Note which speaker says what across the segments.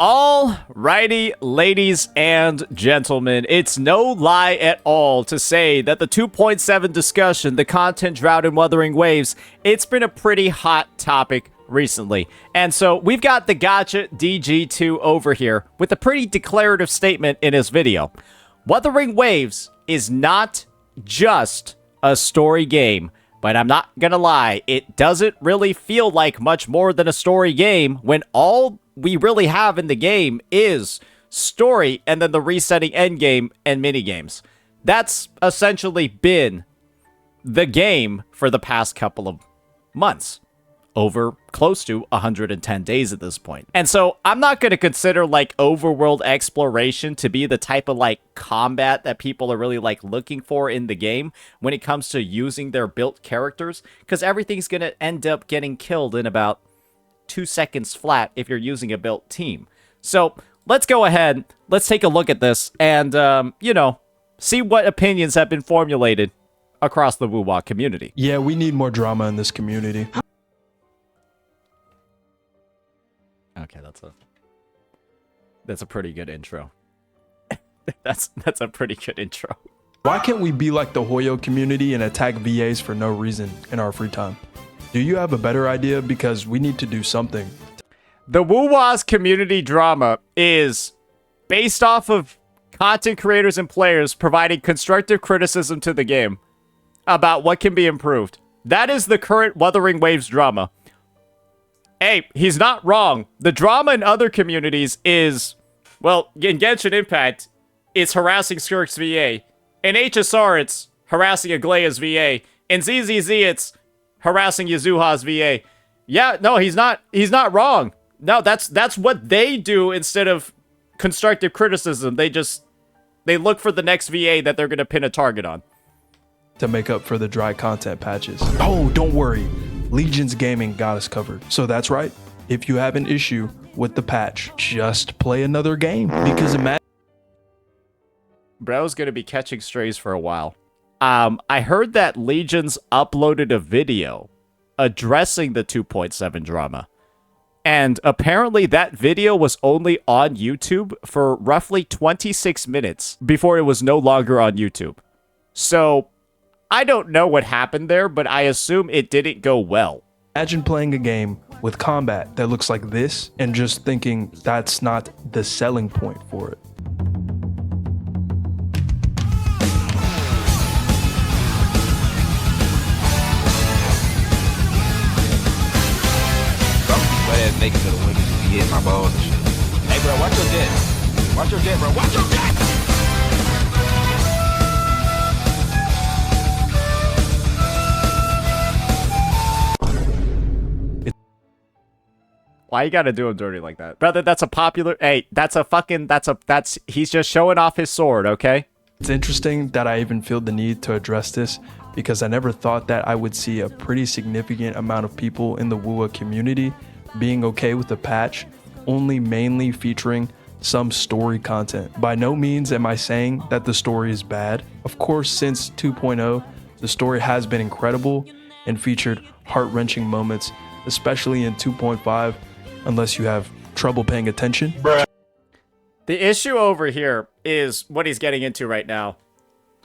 Speaker 1: Alrighty, ladies and gentlemen, it's no lie at all to say that the 2.7 discussion, the content drought and Wuthering Waves, it's been a pretty hot topic recently. And so we've got the Gotcha DG2 over here with a pretty declarative statement in his video. Wuthering Waves is not just a story game, but I'm not gonna lie, it doesn't really feel like much more than a story game when all we really have in the game is story and then the resetting endgame and minigames. That's essentially been the game for the past couple of months. Over close to 110 days at this point. And so I'm not going to consider like overworld exploration to be the type of like combat that people are really like looking for in the game when it comes to using their built characters, because everything's going to end up getting killed in about 2 seconds flat if you're using a built team. So let's go ahead, let's take a look at this and, see what opinions have been formulated across the woo-wah community.
Speaker 2: Yeah, we need more drama in this community.
Speaker 1: Okay, that's a pretty good intro. that's a pretty good intro.
Speaker 2: Why can't we be like the Hoyo community and attack VAs for no reason in our free time? Do you have a better idea? Because we need to do something.
Speaker 1: The woo-wah's community drama is based off of content creators and players providing constructive criticism to the game about what can be improved. That is the current Wuthering Waves drama. Hey, he's not wrong. The drama in other communities is, well, in Genshin Impact, it's harassing Skirk's VA. In HSR, it's harassing Aglaya's VA. In ZZZ, it's harassing Yazuha's VA. Yeah, no, he's not wrong. No, that's what they do instead of constructive criticism. They look for the next VA that they're going to pin a target on.
Speaker 2: To make up for the dry content patches. Oh, don't worry. Legion's Gaming got us covered. So that's right. If you have an issue with the patch, just play another game. Because imagine...
Speaker 1: Bro's gonna be catching strays for a while. I heard that Legion's uploaded a video addressing the 2.7 drama. And apparently that video was only on YouTube for roughly 26 minutes before it was no longer on YouTube. So I don't know what happened there, but I assume it didn't go well.
Speaker 2: Imagine playing a game with combat that looks like this and just thinking that's not the selling point for it.
Speaker 3: Naked to the women just be hitting my balls and shit. Hey, bro, watch your jet. Watch your jet, bro. Watch your jet!
Speaker 1: Why you gotta do him dirty like that? Brother, that's a popular... Hey, he's just showing off his sword, okay?
Speaker 2: It's interesting that I even feel the need to address this because I never thought that I would see a pretty significant amount of people in the WUA community being okay with the patch, only mainly featuring some story content. By no means am I saying that the story is bad. Of course, since 2.0, the story has been incredible and featured heart-wrenching moments, especially in 2.5, unless you have trouble paying attention.
Speaker 1: The issue over here is what he's getting into right now.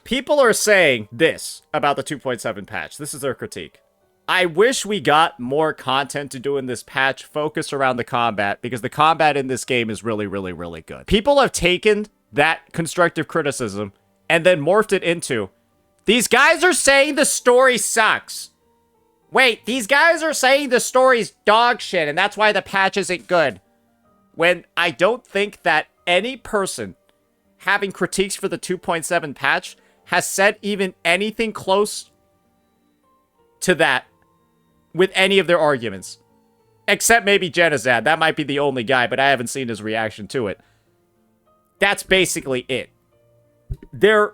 Speaker 1: People are saying this about the 2.7 patch. This is their critique. I wish we got more content to do in this patch focused around the combat, because the combat in this game is really, really, really good. People have taken that constructive criticism and then morphed it into, these guys are saying the story sucks. Wait, these guys are saying the story's dog shit and that's why the patch isn't good. When I don't think that any person having critiques for the 2.7 patch has said even anything close to that with any of their arguments. Except maybe Genizad. That might be the only guy, but I haven't seen his reaction to it. That's basically it. They're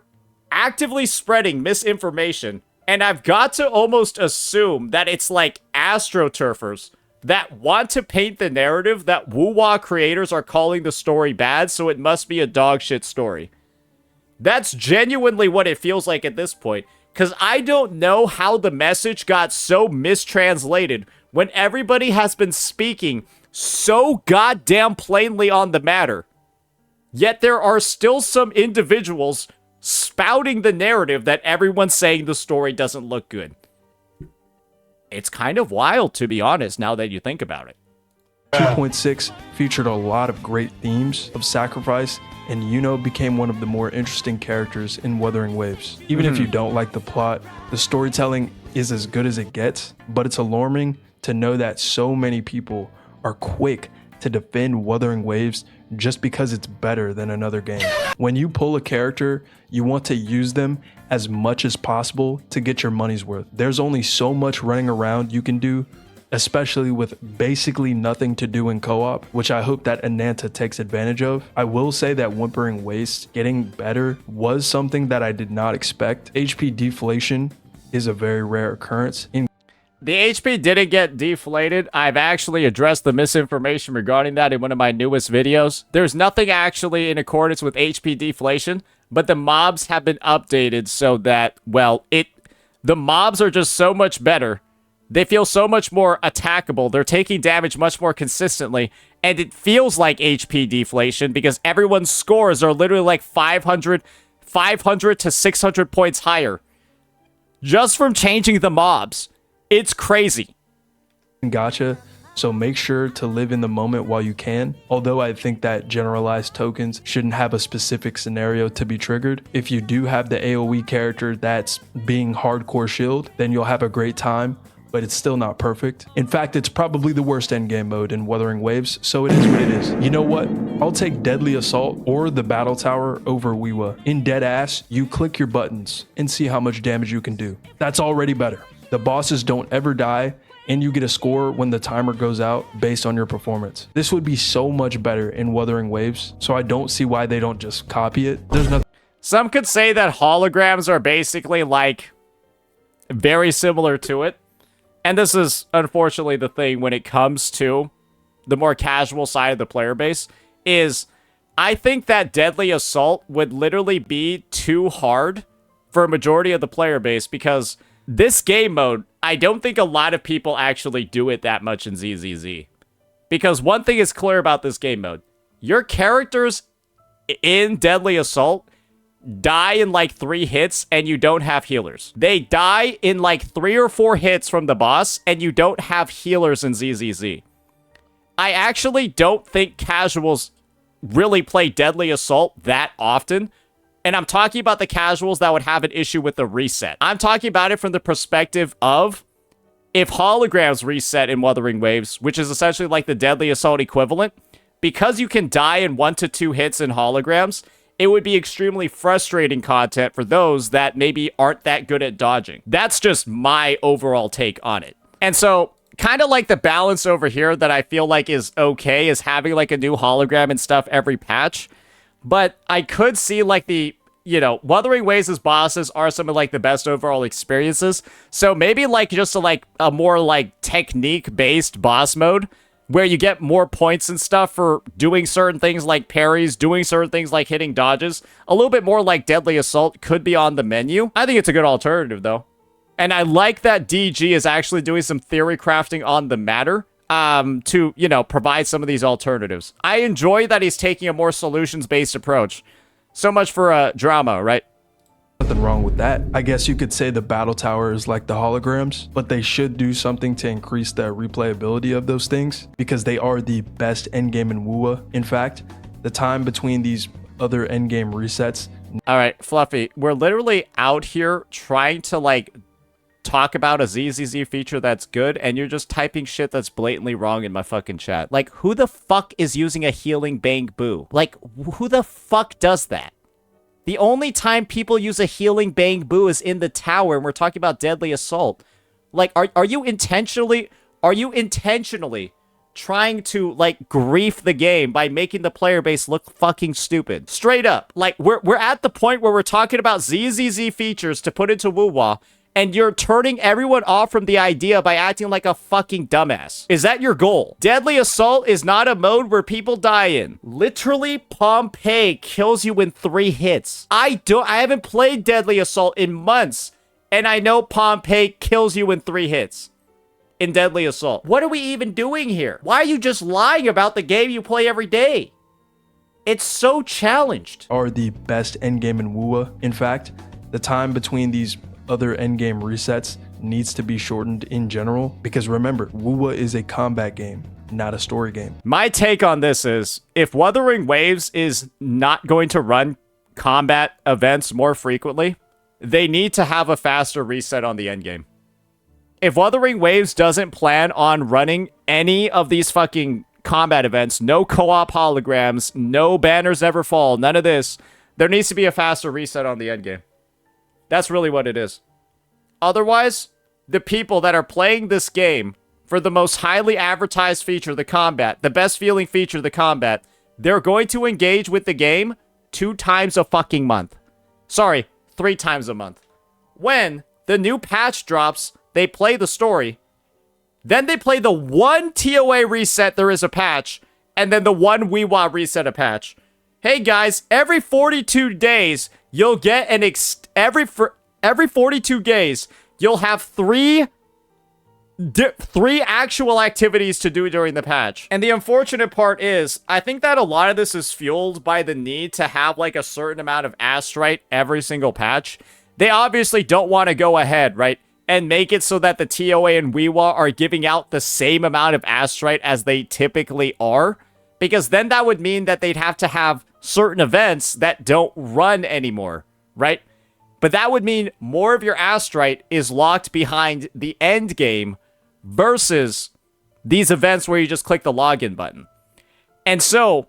Speaker 1: actively spreading misinformation, and I've got to almost assume that it's like astroturfers that want to paint the narrative that woo-wah creators are calling the story bad, so it must be a dog shit story. That's genuinely what it feels like at this point. Because I don't know how the message got so mistranslated when everybody has been speaking so goddamn plainly on the matter. Yet there are still some individuals spouting the narrative that everyone's saying the story doesn't look good. It's kind of wild, to be honest, now that you think about it.
Speaker 2: 2.6 featured a lot of great themes of sacrifice, and Yuno became one of the more interesting characters in Wuthering Waves. Even if you don't like the plot, the storytelling is as good as it gets, but it's alarming to know that so many people are quick to defend Wuthering Waves just because it's better than another game. When you pull a character, you want to use them as much as possible to get your money's worth. There's only so much running around you can do, especially with basically nothing to do in co-op, which I hope that Ananta takes advantage of. I will say that Wuthering Waves getting better was something that I did not expect. HP deflation is a very rare occurrence.
Speaker 1: The HP didn't get deflated. I've actually addressed the misinformation regarding that in one of my newest videos. There's nothing actually in accordance with HP deflation, but the mobs have been updated so that, well, the mobs are just so much better. They feel so much more attackable. They're taking damage much more consistently, and it feels like HP deflation because everyone's scores are literally like 500 to 600 points higher just from changing the mobs. It's crazy.
Speaker 2: Gotcha. So make sure to live in the moment while you can. Although I think that generalized tokens shouldn't have a specific scenario to be triggered. If you do have the AoE character that's being hardcore shield, then you'll have a great time, but it's still not perfect. In fact, it's probably the worst endgame mode in Wuthering Waves, so it is what it is. You know what? I'll take Deadly Assault or the Battle Tower over Wiwa. In Deadass, you click your buttons and see how much damage you can do. That's already better. The bosses don't ever die, and you get a score when the timer goes out based on your performance. This would be so much better in Wuthering Waves, so I don't see why they don't just copy it. There's nothing.
Speaker 1: Some could say that holograms are basically like very similar to it. And this is unfortunately the thing when it comes to the more casual side of the player base is I think that Deadly Assault would literally be too hard for a majority of the player base because this game mode, I don't think a lot of people actually do it that much in ZZZ. Because one thing is clear about this game mode. Your characters in Deadly Assault die in like 3 hits and you don't have healers. They die in like 3 or 4 hits from the boss and you don't have healers in ZZZ. I actually don't think casuals really play Deadly Assault that often. And I'm talking about the casuals that would have an issue with the reset. I'm talking about it from the perspective of if holograms reset in Wuthering Waves, which is essentially like the Deadly Assault equivalent, because you can die in 1 to 2 hits in holograms, it would be extremely frustrating content for those that maybe aren't that good at dodging. That's just my overall take on it. And so, kind of like the balance over here that I feel like is okay is having like a new hologram and stuff every patch. But I could see like the, you know, Wuthering Waves' bosses are some of like the best overall experiences. So maybe like just a more like technique-based boss mode where you get more points and stuff for doing certain things like parries, doing certain things like hitting dodges. A little bit more like Deadly Assault could be on the menu. I think it's a good alternative though. And I like that DG is actually doing some theory crafting on the matter. To, you know, provide some of these alternatives. I enjoy that he's taking a more solutions-based approach. So much for drama, right?
Speaker 2: Nothing wrong with that. I guess you could say the Battle Tower is like the holograms, but they should do something to increase the replayability of those things because they are the best endgame in WUA. In fact, the time between these other endgame resets.
Speaker 1: All right, Fluffy, we're literally out here trying to like talk about a ZZZ feature that's good, and you're just typing shit that's blatantly wrong in my fucking chat. Like, who the fuck is using a healing bang boo? Like, who the fuck does that? The only time people use a healing bang boo is in the tower, and we're talking about Deadly Assault. Like, are you intentionally trying to, like, grief the game by making the player base look fucking stupid? Straight up. Like, we're at the point where we're talking about ZZZ features to put into WuWa, and you're turning everyone off from the idea by acting like a fucking dumbass. Is that your goal? Deadly Assault is not a mode where people die in. Literally, Pompeii kills you in 3 hits. I haven't played Deadly Assault in months, and I know Pompeii kills you in 3 hits. in Deadly Assault. What are we even doing here? Why are you just lying about the game you play every day? It's so challenged.
Speaker 2: Are the best endgame in WUA. In fact, the time between these other endgame resets needs to be shortened in general, because remember, WUA is a combat game, not a story game.
Speaker 1: My take on this is, if Wuthering Waves is not going to run combat events more frequently, they need to have a faster reset on the endgame. If Wuthering Waves doesn't plan on running any of these fucking combat events, no co-op holograms, no banners ever fall, none of this, there needs to be a faster reset on the endgame. That's really what it is. Otherwise, the people that are playing this game for the most highly advertised feature, the combat, the best feeling feature, the combat, they're going to engage with the game 2 times a fucking month. Sorry, 3 times a month. When the new patch drops, they play the story. Then they play the one TOA reset there is a patch, and then the one WeWa reset a patch. Hey guys, every 42 days, you'll get an every 42 days, you'll have 3 actual activities to do during the patch. And the unfortunate part is, I think that a lot of this is fueled by the need to have like a certain amount of astrite every single patch. They obviously don't want to go ahead, right, and make it so that the TOA and WeWa are giving out the same amount of astrite as they typically are, because then that would mean that they'd have to have certain events that don't run anymore, right? But that would mean more of your astrite is locked behind the end game versus these events where you just click the login button. And so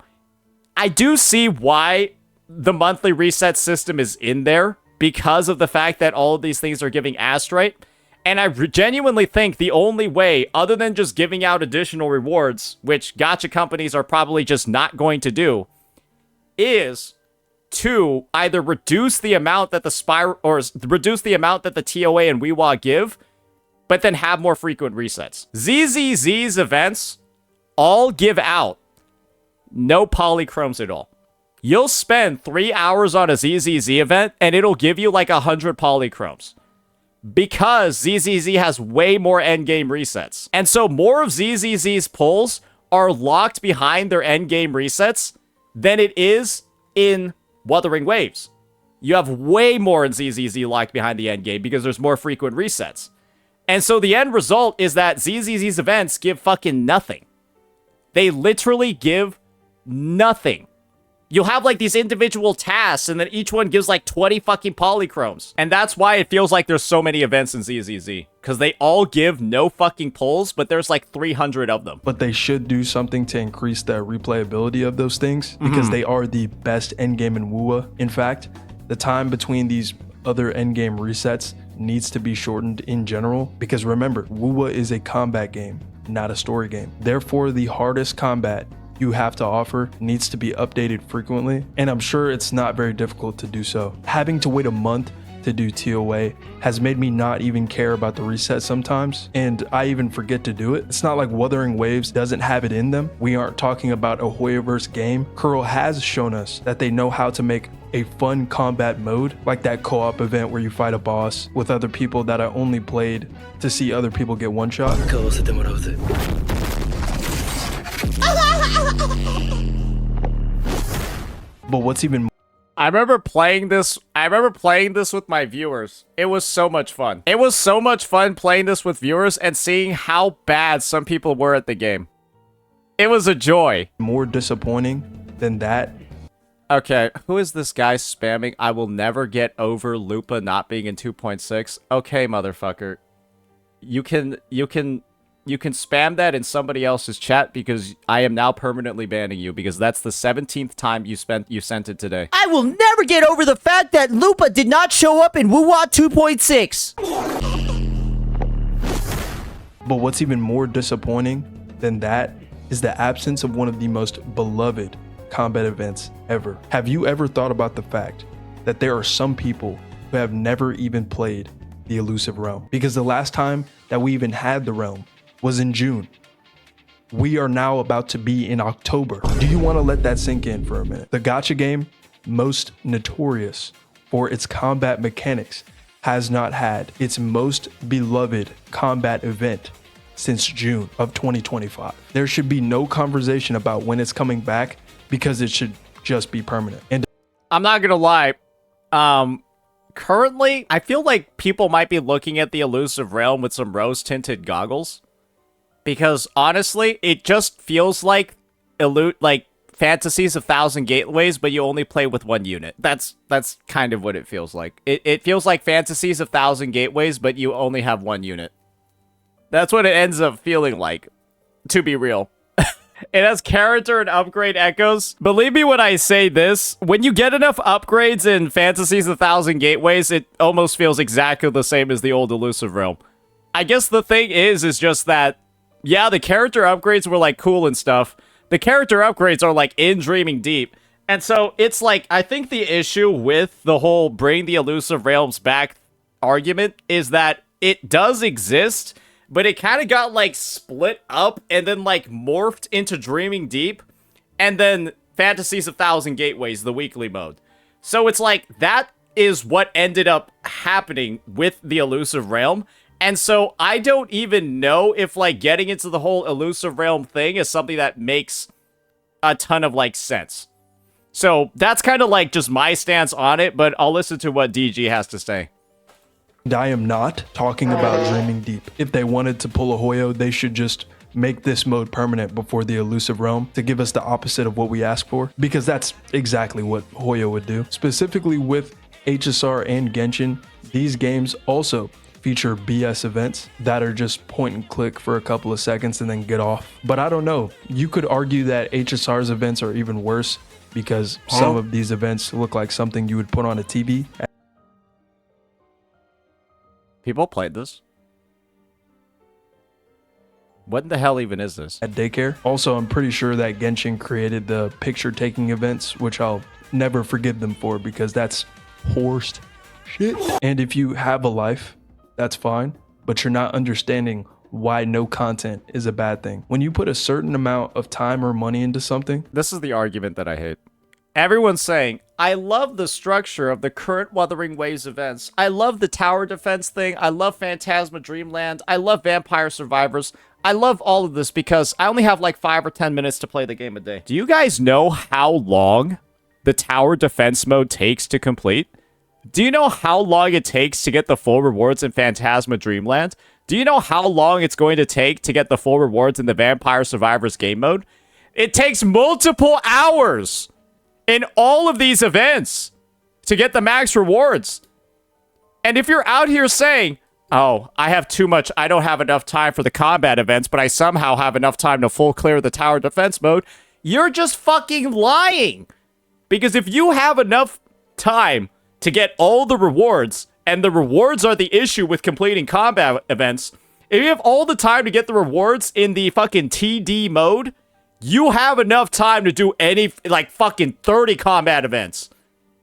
Speaker 1: I do see why the monthly reset system is in there, because of the fact that all of these things are giving astrite. And I genuinely think the only way, other than just giving out additional rewards, which gacha companies are probably just not going to do, is to either reduce the amount that reduce the amount that the TOA and WeWa give, but then have more frequent resets. ZZZ's events all give out no polychromes at all. You'll spend 3 hours on a ZZZ event, and it'll give you like 100 polychromes. Because ZZZ has way more endgame resets. And so more of ZZZ's pulls are locked behind their endgame resets than it is in Wuthering Waves. You have way more in ZZZ locked behind the endgame because there's more frequent resets. And so the end result is that ZZZ's events give fucking nothing. They literally give nothing. You'll have like these individual tasks, and then each one gives like 20 fucking polychromes. And that's why it feels like there's so many events in ZZZ. Because they all give no fucking pulls, but there's like 300 of them.
Speaker 2: But they should do something to increase the replayability of those things, because they are the best endgame in WUA. In fact, the time between these other endgame resets needs to be shortened in general, because remember, WUA is a combat game, not a story game. Therefore, the hardest combat you have to offer needs to be updated frequently, and I'm sure it's not very difficult to do so. Having to wait a month to do TOA has made me not even care about the reset sometimes, and I even forget to do it. It's not like Wuthering Waves doesn't have it in them. We aren't talking about a Hoyoverse game. Curl has shown us that they know how to make a fun combat mode, like that co-op event where you fight a boss with other people that I only played to see other people get one shot. But what's even
Speaker 1: I remember playing this with my viewers. It was so much fun. It was so much fun playing this with viewers and seeing how bad some people were at the game. It was a joy.
Speaker 2: more disappointing than that?
Speaker 1: Okay, who is this guy spamming? I will never get over Lupa not being in 2.6. Okay, motherfucker. You can spam that in somebody else's chat, because I am now permanently banning you, because that's the 17th time you sent it today.
Speaker 4: I will never get over the fact that Lupa did not show up in WuWa 2.6.
Speaker 2: But what's even more disappointing than that is the absence of one of the most beloved combat events ever. Have you ever thought about the fact that there are some people who have never even played the Elusive Realm? Because the last time that we even had the realm was in June. We are now about to be in October. Do you want to let that sink in for a minute? The gacha game, most notorious for its combat mechanics, has not had its most beloved combat event since June of 2025. There should be no conversation about when it's coming back because it should just be permanent. And
Speaker 1: I'm not gonna lie. Currently, I feel like people might be looking at the Elusive Realm with some rose-tinted goggles. Because, honestly, it just feels like Fantasies of Thousand Gateways, but you only play with one unit. That's kind of what it feels like. It feels like Fantasies of Thousand Gateways, but you only have one unit. That's what it ends up feeling like, to be real. It has character and upgrade echoes. Believe me when I say this, when you get enough upgrades in Fantasies of Thousand Gateways, it almost feels exactly the same as the old Elusive Realm. I guess the thing is just that, yeah, the character upgrades were, like, cool and stuff. The character upgrades are, like, in Dreaming Deep. And so, it's like, I think the issue with the whole bring the Elusive Realms back argument is that it does exist, but it kind of got, like, split up and then, like, morphed into Dreaming Deep and then Fantasies of Thousand Gateways, the weekly mode. So it's like, that is what ended up happening with the Elusive Realm. And so I don't even know if, like, getting into the whole Elusive Realm thing is something that makes a ton of, like, sense. So that's kind of, like, just my stance on it, but I'll listen to what DG has to say.
Speaker 2: I am not talking about Dreaming Deep. If they wanted to pull a Hoyo, they should just make this mode permanent before the Elusive Realm to give us the opposite of what we asked for, because that's exactly what Hoyo would do. Specifically with HSR and Genshin, these games also feature BS events that are just point and click for a couple of seconds and then get off. But I don't know. You could argue that HSR's events are even worse because some of these events look like something you would put on a TV.
Speaker 1: People played this. What the hell even is this?
Speaker 2: At daycare. Also, I'm pretty sure that Genshin created the picture taking events, which I'll never forgive them for because that's horsed shit. And if you have a life, that's fine, but you're not understanding why no content is a bad thing. When you put a certain amount of time or money into something.
Speaker 1: This is the argument that I hate. Everyone's saying, I love the structure of the current Wuthering Waves events. I love the tower defense thing. I love Phantasma Dreamland. I love Vampire Survivors. I love all of this because I only have like 5 or 10 minutes to play the game a day. Do you guys know how long the tower defense mode takes to complete? Do you know how long it takes to get the full rewards in Phantasma Dreamland? Do you know how long it's going to take to get the full rewards in the Vampire Survivors game mode? It takes multiple hours in all of these events to get the max rewards. And if you're out here saying, oh, I don't have enough time for the combat events, but I somehow have enough time to full clear the tower defense mode, you're just fucking lying. Because if you have enough time to get all the rewards, and the rewards are the issue with completing combat events, if you have all the time to get the rewards in the fucking TD mode, you have enough time to do any, like, fucking 30 combat events.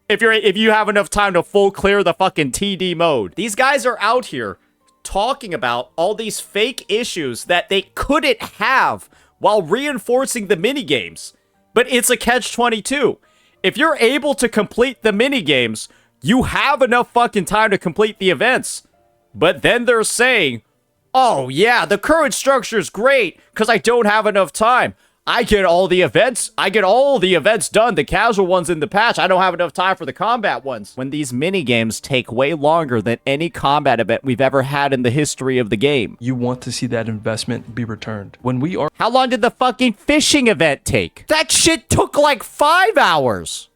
Speaker 1: If you have enough time to full clear the fucking TD mode. These guys are out here talking about all these fake issues that they couldn't have while reinforcing the minigames. But it's a catch-22. If you're able to complete the minigames, you have enough fucking time to complete the events. But then they're saying, oh yeah, the current structure is great because I don't have enough time. I get all the events done, the casual ones in the patch. I don't have enough time for the combat ones. When these minigames take way longer than any combat event we've ever had in the history of the game.
Speaker 2: You want to see that investment be returned.
Speaker 1: How long did the fucking fishing event take? That shit took like 5 hours.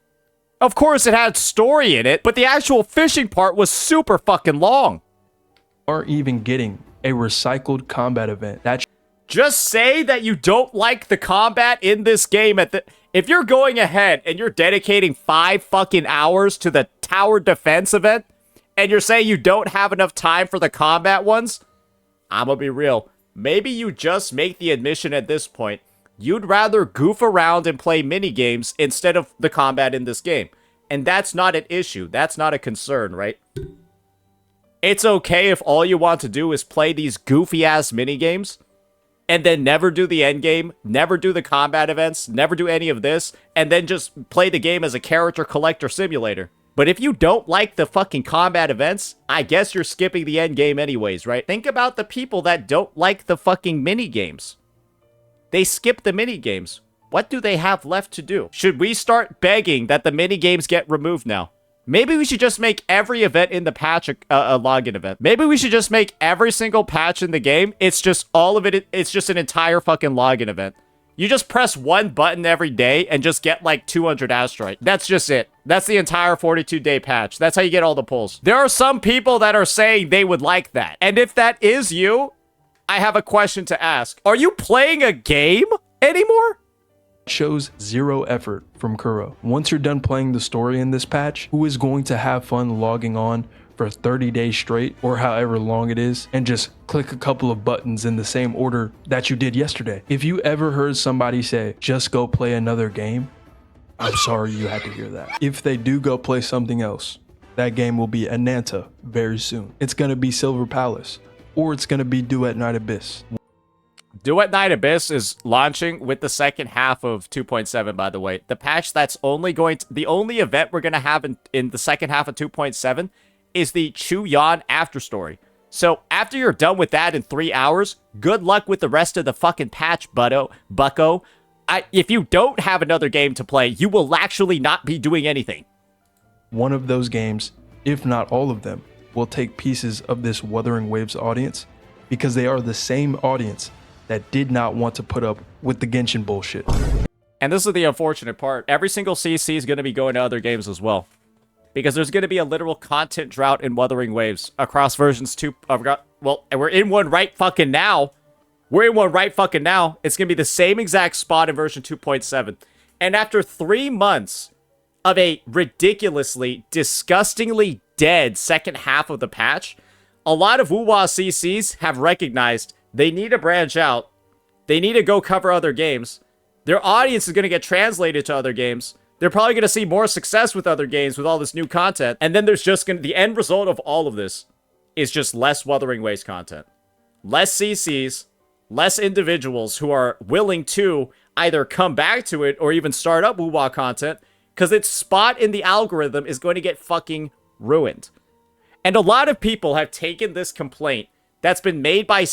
Speaker 1: Of course it had story in it, but the actual fishing part was super fucking long.
Speaker 2: Are even getting a recycled combat event.
Speaker 1: Just say that you don't like the combat in this game. If you're going ahead and you're dedicating 5 fucking hours to the tower defense event, and you're saying you don't have enough time for the combat ones, I'm gonna be real. Maybe you just make the admission at this point, you'd rather goof around and play minigames instead of the combat in this game. And that's not an issue. That's not a concern, right? It's okay if all you want to do is play these goofy-ass minigames, and then never do the endgame, never do the combat events, never do any of this, and then just play the game as a character collector simulator. But if you don't like the fucking combat events, I guess you're skipping the end game anyways, right? Think about the people that don't like the fucking mini games. They skip the mini games. What do they have left to do? Should we start begging that the mini games get removed now? Maybe we should just make every event in the patch a login event. Maybe we should just make every single patch in the game. It's just all of it. It's just an entire fucking login event. You just press one button every day and just get like 200 asteroid. That's just it. That's the entire 42-day patch. That's how you get all the pulls. There are some people that are saying they would like that. And if that is you, I have a question to ask. Are you playing a game anymore?
Speaker 2: Shows zero effort from Kuro. Once you're done playing the story in this patch, who is going to have fun logging on for 30 days straight or however long it is and just click a couple of buttons in the same order that you did yesterday? If you ever heard somebody say, just go play another game, I'm sorry you had to hear that. If they do go play something else, that game will be Ananta very soon. It's going to be Silver Palace, or it's going to be Duet Night Abyss.
Speaker 1: Duet Night Abyss is launching with the second half of 2.7, by the way. The patch that's only going to... The only event we're going to have in the second half of 2.7 is the Chu Yan after story. So after you're done with that in 3 hours, good luck with the rest of the fucking patch, bucko. If you don't have another game to play, you will actually not be doing anything.
Speaker 2: One of those games, if not all of them, will take pieces of this Wuthering Waves audience because they are the same audience that did not want to put up with the Genshin bullshit.
Speaker 1: And this is the unfortunate part. Every single CC is going to be going to other games as well. Because there's going to be a literal content drought in Wuthering Waves across versions 2. Well, we're in one right fucking now. We're in one right fucking now. It's going to be the same exact spot in version 2.7. And after 3 months of a ridiculously, disgustingly dead second half of the patch, a lot of WoWa CCs have recognized they need to branch out. They need to go cover other games. Their audience is going to get translated to other games. They're probably going to see more success with other games with all this new content. And then there's just going to... The end result of all of this is just less Wuthering Waves content. Less CCs, less individuals who are willing to either come back to it or even start up WoWa content because its spot in the algorithm is going to get fucking ruined. And a lot of people have taken this complaint that's been made by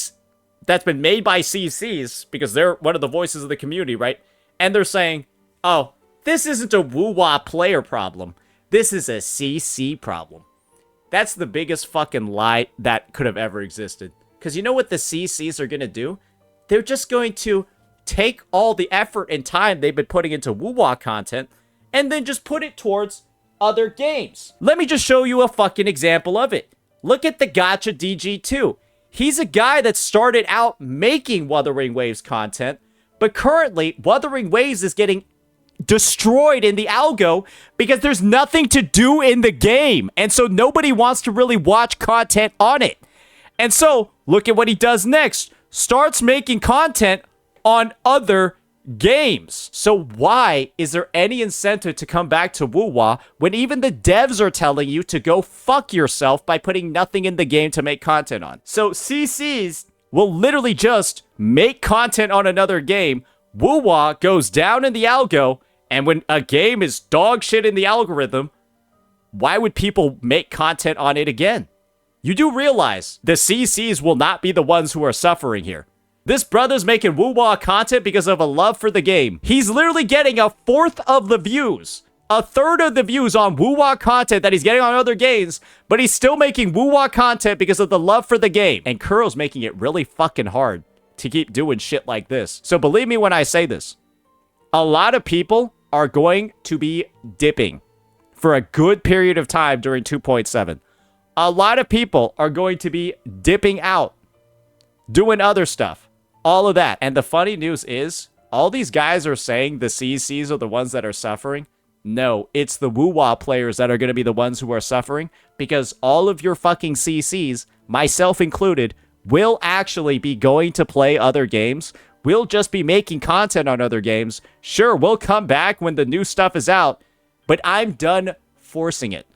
Speaker 1: CCs because they're one of the voices of the community, right? And they're saying, oh, this isn't a WoWa player problem. This is a CC problem. That's the biggest fucking lie that could have ever existed. Because you know what the CCs are going to do? They're just going to take all the effort and time they've been putting into WoWa content and then just put it towards other games. Let me just show you a fucking example of it. Look at the Gacha DG2. He's a guy that started out making Wuthering Waves content, but currently Wuthering Waves is getting destroyed in the algo because there's nothing to do in the game. And so nobody wants to really watch content on it. And so look at what he does next. Starts making content on other games. So why is there any incentive to come back to WoWa when even the devs are telling you to go fuck yourself by putting nothing in the game to make content on? So CCs will literally just make content on another game. WoWa goes down in the algo, and when a game is dog shit in the algorithm, why would people make content on it again? You do realize the CCs will not be the ones who are suffering here. This brother's making WoWa content because of a love for the game. He's literally getting a fourth of the views, a third of the views on WoWa content that he's getting on other games, but he's still making WoWa content because of the love for the game. And Kuro's making it really fucking hard to keep doing shit like this. So believe me when I say this. A lot of people are going to be dipping for a good period of time during 2.7. A lot of people are going to be dipping out, doing other stuff, all of that. And the funny news is, all these guys are saying the CCs are the ones that are suffering. No, it's the WoWa players that are going to be the ones who are suffering because all of your fucking CCs, myself included, will actually be going to play other games. We'll just be making content on other games. Sure, we'll come back when the new stuff is out, but I'm done forcing it.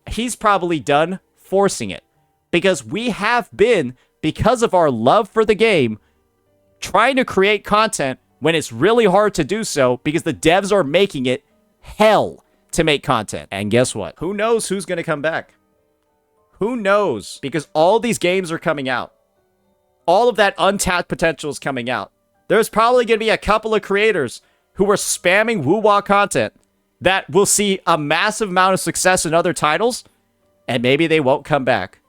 Speaker 1: He's probably done forcing it because we have been, because of our love for the game, trying to create content when it's really hard to do so because the devs are making it hell to make content. And guess what? Who knows who's going to come back? Who knows? Because all these games are coming out. All of that untapped potential is coming out. There's probably going to be a couple of creators who are spamming woo-wah content that will see a massive amount of success in other titles, and maybe they won't come back.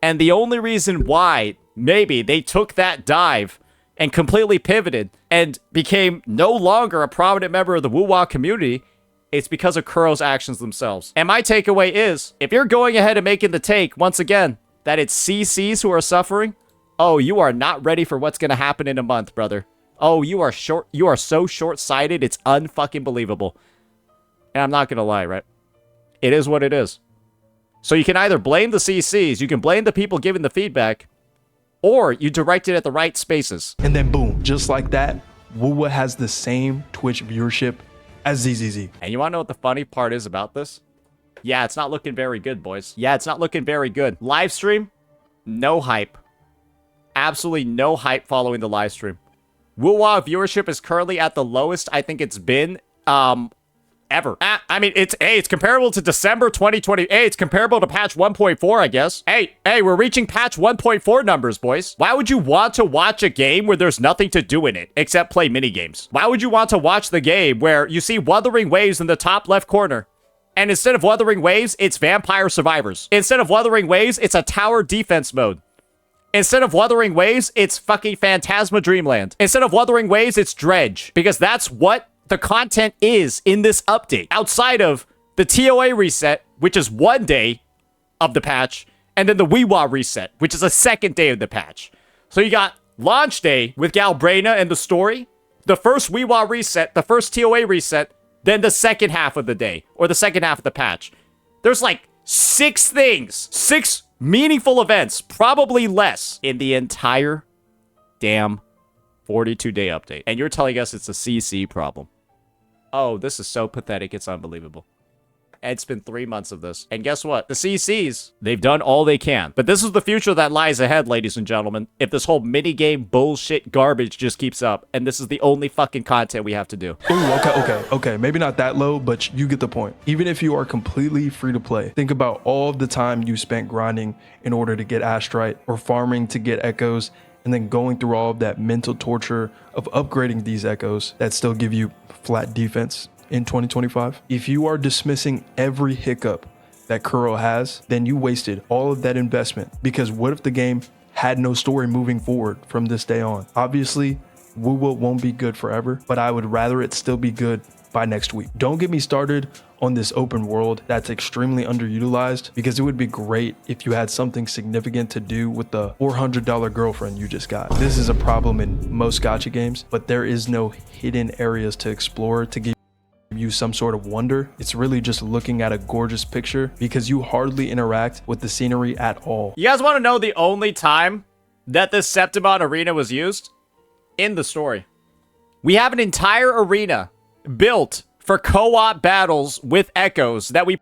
Speaker 1: And the only reason why maybe they took that dive and completely pivoted and became no longer a prominent member of the woo-wah community, it's because of Kuro's actions themselves. And my takeaway is, if you're going ahead and making the take, once again, that it's CCs who are suffering, oh, you are not ready for what's going to happen in a month, brother. Oh, you are so short-sighted, it's unfucking believable. And I'm not going to lie, right? It is what it is. So you can either blame the CCs, you can blame the people giving the feedback, or you direct it at the right spaces.
Speaker 2: And then boom, just like that, Wuwa has the same Twitch viewership as ZZZ.
Speaker 1: And you want to know what the funny part is about this? Yeah, it's not looking very good, boys. Yeah, it's not looking very good. Live stream, no hype. Absolutely no hype following the live stream. Wuwa viewership is currently at the lowest I think it's been ever. I mean, it's comparable to December 2020. Hey, it's comparable to patch 1.4, I guess. Hey, we're reaching patch 1.4 numbers, boys. Why would you want to watch a game where there's nothing to do in it except play minigames? Why would you want to watch the game where you see Wuthering Waves in the top left corner, and instead of Wuthering Waves, it's Vampire Survivors? Instead of Wuthering Waves, it's a tower defense mode. Instead of Wuthering Waves, it's fucking Phantasma Dreamland. Instead of Wuthering Waves, it's Dredge. Because that's what the content is in this update. Outside of the TOA reset, which is 1 day of the patch, and then the Weewa reset, which is a 2nd day of the patch. So you got launch day with Galbraina and the story, the first Weewa reset, the first TOA reset, then the second half of the day, or the second half of the patch. There's like 6 things, 6 meaningful events, probably less, in the entire damn 42-day update. And you're telling us it's a CC problem. Oh, this is so pathetic, it's unbelievable. It's been 3 months of this. And guess what? The CCs, they've done all they can. But this is the future that lies ahead, ladies and gentlemen, if this whole minigame bullshit garbage just keeps up, and this is the only fucking content we have to do.
Speaker 2: Ooh, okay. Maybe not that low, but you get the point. Even if you are completely free to play, think about all of the time you spent grinding in order to get Astrite, or farming to get Echoes, and then going through all of that mental torture of upgrading these Echoes that still give you flat defense in 2025. If you are dismissing every hiccup that Kuro has, then you wasted all of that investment, because what if the game had no story moving forward from this day on? Obviously, Wuwa won't be good forever, but I would rather it still be good by next week. Don't get me started on this open world that's extremely underutilized, because it would be great if you had something significant to do with the $400 girlfriend you just got. This is a problem in most gacha games, but there is no hidden areas to explore to give you some sort of wonder. It's really just looking at a gorgeous picture, because you hardly interact with the scenery at all.
Speaker 1: You guys want to know the only time that this Septimon arena was used? In the story. We have an entire arena built for co-op battles with Echoes that we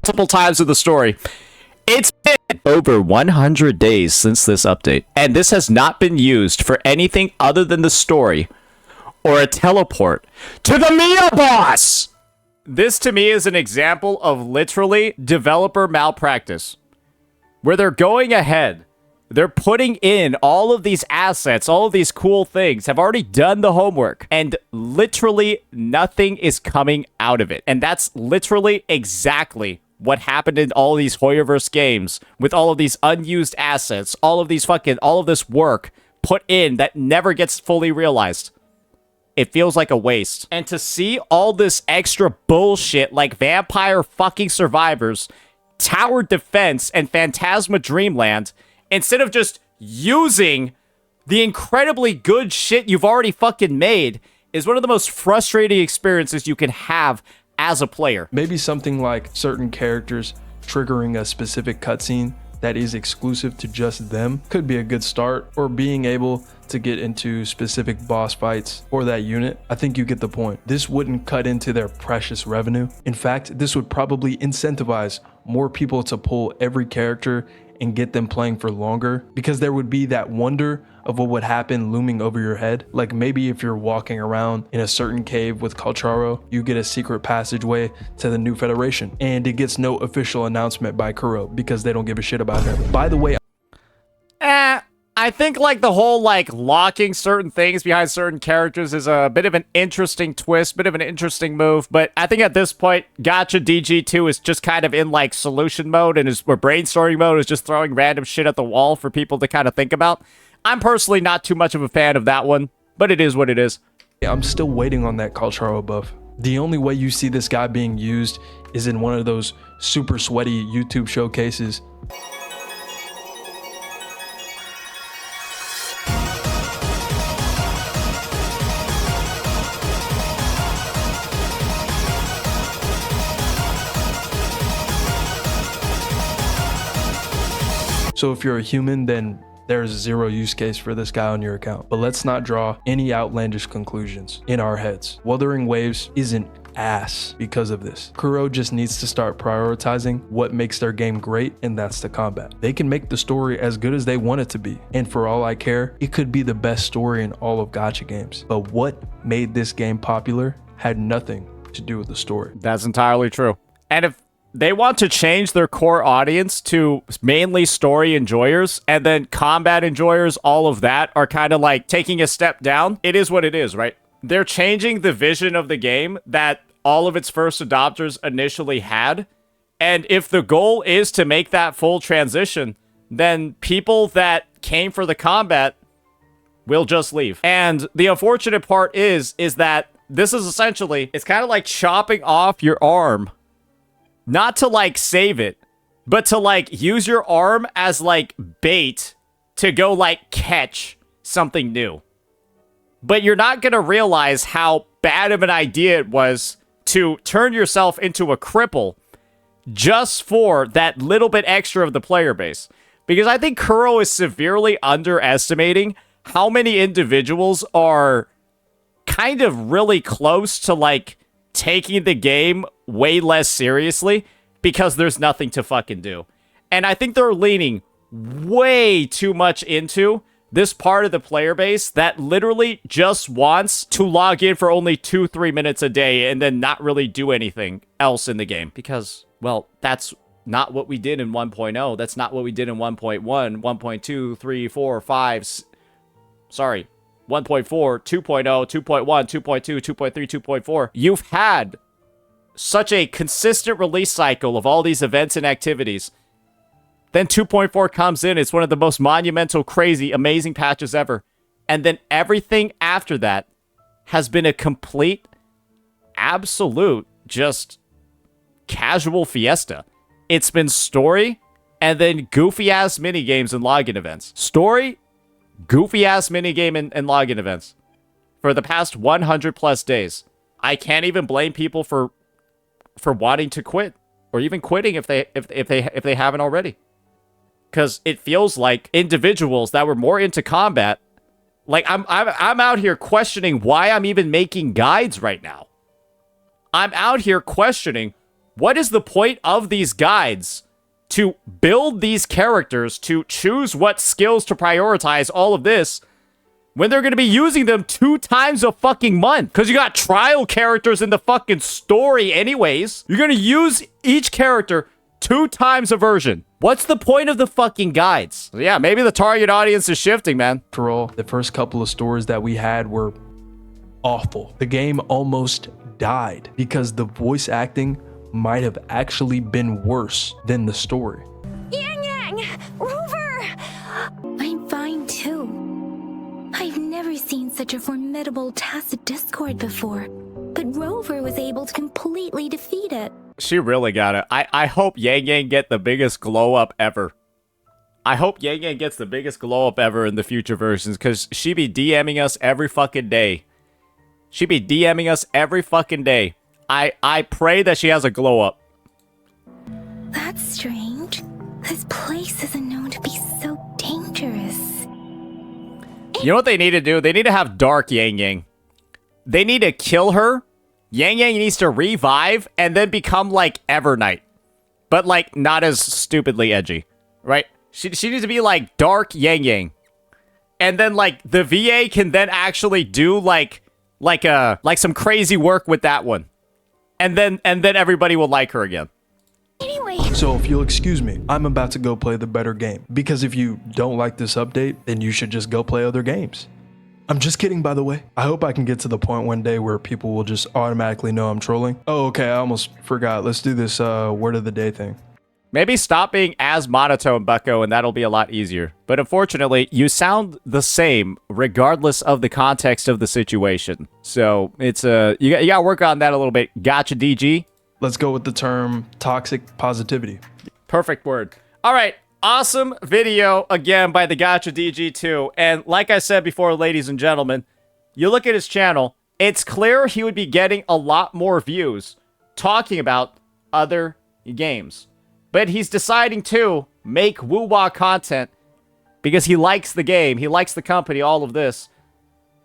Speaker 1: multiple times in the story. It's been over 100 days since this update, and this has not been used for anything other than the story or a teleport to the Mia boss. This to me is an example of literally developer malpractice, where they're going ahead, they're putting in all of these assets, all of these cool things, have already done the homework, and literally nothing is coming out of it. And that's literally exactly what happened in all these Hoyoverse games, with all of these unused assets, all of this work put in that never gets fully realized. It feels like a waste. And to see all this extra bullshit like Vampire fucking Survivors, Tower Defense, and Phantasma Dreamland, instead of just using the incredibly good shit you've already fucking made, is one of the most frustrating experiences you can have as a player.
Speaker 2: Maybe something like certain characters triggering a specific cutscene that is exclusive to just them could be a good start, or being able to get into specific boss fights for that unit. I think you get the point. This wouldn't cut into their precious revenue. In fact, this would probably incentivize more people to pull every character and get them playing for longer, because there would be that wonder of what would happen looming over your head. Like maybe if you're walking around in a certain cave with Kalcharo, you get a secret passageway to the new Federation, and it gets no official announcement by Kuro because they don't give a shit about him. By the way,
Speaker 1: I think like the whole like locking certain things behind certain characters is a bit of an interesting twist, bit of an interesting move, but I think at this point, Gacha DG2 is just kind of in like solution mode and or brainstorming mode, is just throwing random shit at the wall for people to kind of think about. I'm personally not too much of a fan of that one, but it is what it is.
Speaker 2: I'm still waiting on that Kalcharo buff. The only way you see this guy being used is in one of those super sweaty YouTube showcases. So if you're a human, then there's zero use case for this guy on your account. But let's not draw any outlandish conclusions in our heads. Wuthering Waves isn't ass because of this. Kuro just needs to start prioritizing what makes their game great, and that's the combat. They can make the story as good as they want it to be, and for all I care, it could be the best story in all of gacha games. But what made this game popular had nothing to do with the story.
Speaker 1: That's entirely true. And if they want to change their core audience to mainly story enjoyers, and then combat enjoyers, all of that are kind of like taking a step down. It is what it is, right? They're changing the vision of the game that all of its first adopters initially had. And if the goal is to make that full transition, then people that came for the combat will just leave. And the unfortunate part is that this is essentially, it's kind of like chopping off your arm. Not to, like, save it, but to, like, use your arm as, like, bait to go, like, catch something new. But you're not going to realize how bad of an idea it was to turn yourself into a cripple just for that little bit extra of the player base. Because I think Kuro is severely underestimating how many individuals are kind of really close to, like, taking the game way less seriously because there's nothing to fucking do. And I think they're leaning way too much into this part of the player base that literally just wants to log in for only 2-3 minutes a day and then not really do anything else in the game. Because, well, that's not what we did in 1.0. That's not what we did in 1.1, 1.2, 3, 4, 5. Sorry. 1.4, 2.0, 2.1, 2.2, 2.3, 2.4. You've had such a consistent release cycle of all these events and activities. Then 2.4 comes in. It's one of the most monumental, crazy, amazing patches ever. And then everything after that has been a complete, absolute, just casual fiesta. It's been story and then goofy-ass minigames and login events. Story, goofy-ass minigame and login events for the past 100 plus days. I can't even blame people for wanting to quit or even quitting if they haven't already. Because it feels like individuals that were more into combat, like I'm out here questioning why I'm even making guides right now. I'm out here questioning what is the point of these guides to build these characters, to choose what skills to prioritize, all of this, when they're going to be using them 2 times a fucking month. Because you got trial characters in the fucking story anyways. You're going to use each character 2 times a version. What's the point of the fucking guides? Yeah, maybe the target audience is shifting, man.
Speaker 2: For all, the first couple of stories that we had were awful. The game almost died because the voice acting might have actually been worse than the story.
Speaker 5: Yang Yang! Rover! I'm fine too. I've never seen such a formidable tacit discord before, but Rover was able to completely defeat it.
Speaker 1: She really got it. I hope Yang Yang get the biggest glow up ever. I hope Yang Yang gets the biggest glow up ever in the future versions, because she be DMing us every fucking day. She be DMing us every fucking day. I pray that she has a glow up.
Speaker 5: That's strange. This place isn't known to be so dangerous.
Speaker 1: You know what they need to do? They need to have Dark Yang Yang. They need to kill her. Yang Yang needs to revive and then become like Evernight. But like not as stupidly edgy. Right? She needs to be like Dark Yang Yang. and then like the VA can then actually do like some crazy work with that one. And then everybody will like her again.
Speaker 5: Anyway,
Speaker 2: So if you'll excuse me, I'm about to go play the better game. Because if you don't like this update, then you should just go play other games. I'm just kidding, by the way. I hope I can get to the point one day where people will just automatically know I'm trolling. Oh, okay, I almost forgot. Let's do this word of the day thing.
Speaker 1: Maybe stop being as monotone, Bucko, and that'll be a lot easier. But unfortunately, you sound the same regardless of the context of the situation. So it's you got to work on that a little bit. Gotcha, DG.
Speaker 2: Let's go with the term toxic positivity.
Speaker 1: Perfect word. All right. Awesome video, again, by the Gotcha DG2. And like I said before, ladies and gentlemen, you look at his channel, it's clear he would be getting a lot more views talking about other games. But he's deciding to make woo-wah content because he likes the game, he likes the company, all of this.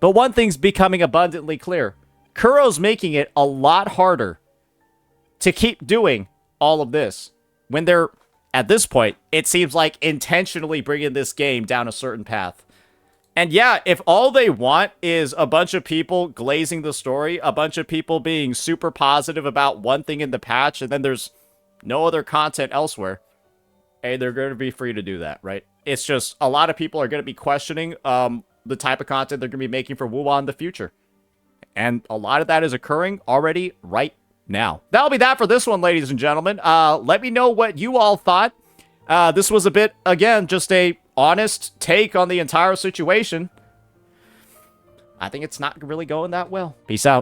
Speaker 1: But one thing's becoming abundantly clear. Kuro's making it a lot harder to keep doing all of this when they're, at this point, it seems like intentionally bringing this game down a certain path. And yeah, if all they want is a bunch of people glazing the story, a bunch of people being super positive about one thing in the patch, and then there's no other content elsewhere, hey, they're going to be free to do that, right? It's just a lot of people are going to be questioning the type of content they're going to be making for WoW in the future. And a lot of that is occurring already right now. That'll be that for this one, ladies and gentlemen. Let me know what you all thought. This was a bit, again, just a honest take on the entire situation. I think it's not really going that well. Peace out.